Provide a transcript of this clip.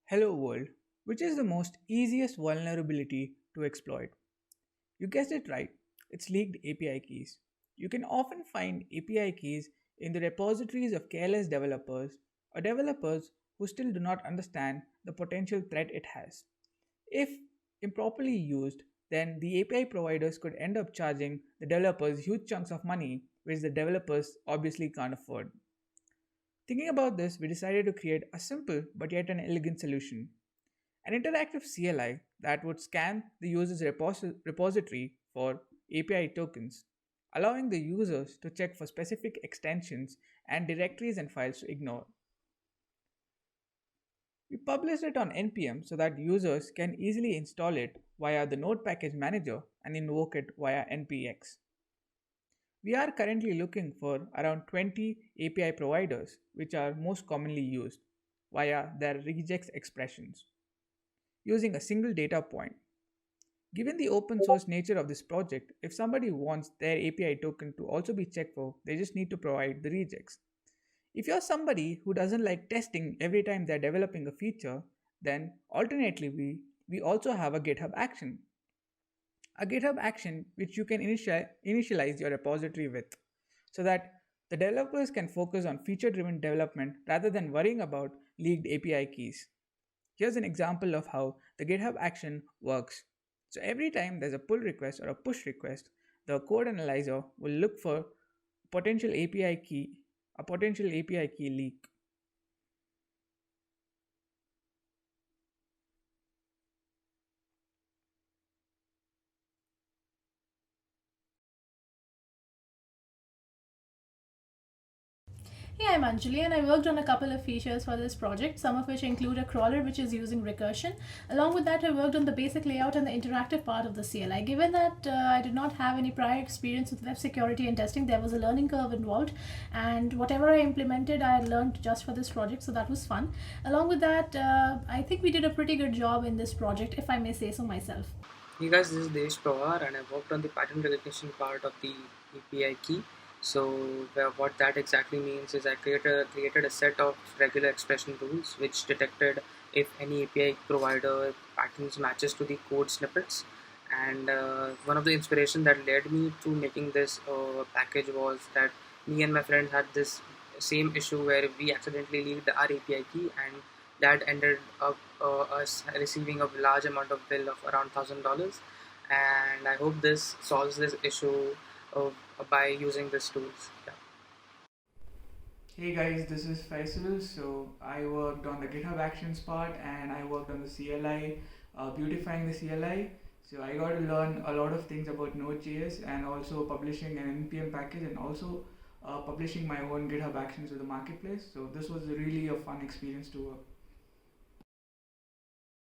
Hello world, which is the most easiest vulnerability to exploit? You guessed it right, it's leaked API keys. You can often find API keys in the repositories of careless developers or developers who still do not understand the potential threat it has. If improperly used, then the API providers could end up charging the developers huge chunks of money, which the developers obviously can't afford. Thinking about this, we decided to create a simple but yet an elegant solution, an interactive CLI that would scan the user's repository for API tokens, allowing the users to check for specific extensions and directories and files to ignore. We published it on npm so that users can easily install it via the Node Package Manager and invoke it via npx. We are currently looking for around 20 API providers, which are most commonly used, via their regex expressions, using a single data point. Given the open source nature of this project, if somebody wants their API token to also be checked for, they just need to provide the regex. If you're somebody who doesn't like testing every time they're developing a feature, then alternatively, we also have a GitHub action. A GitHub action which you can initialize your repository with so that the developers can focus on feature driven development rather than worrying about leaked API keys. Here's an example of how the GitHub action works. So every time there's a pull request or a push request, the code analyzer will look for potential API key, a potential API key leak. Hey, I'm Anjali, and I worked on a couple of features for this project, some of which include a crawler which is using recursion. Along with that, I worked on the basic layout and the interactive part of the CLI. Given that I did not have any prior experience with web security and testing, there was a learning curve involved, and whatever I implemented, I had learned just for this project, so that was fun. Along with that, I think we did a pretty good job in this project, if I may say so myself. Hey guys, this is Desh Pawar and I worked on the pattern recognition part of the API key. So what that exactly means is I created a set of regular expression rules which detected if any API provider patterns matches to the code snippets. And one of the inspiration that led me to making this package was that me and my friend had this same issue where we accidentally leaked our API key, and that ended up us receiving a large amount of bill of around $1,000. And I hope this solves this issue by using these tools. Yeah. Hey guys, this is Faisal. So I worked on the GitHub Actions part and I worked on the CLI, beautifying the CLI. So I got to learn a lot of things about Node.js and also publishing an npm package and also publishing my own GitHub Actions to the marketplace. So this was really a fun experience to work.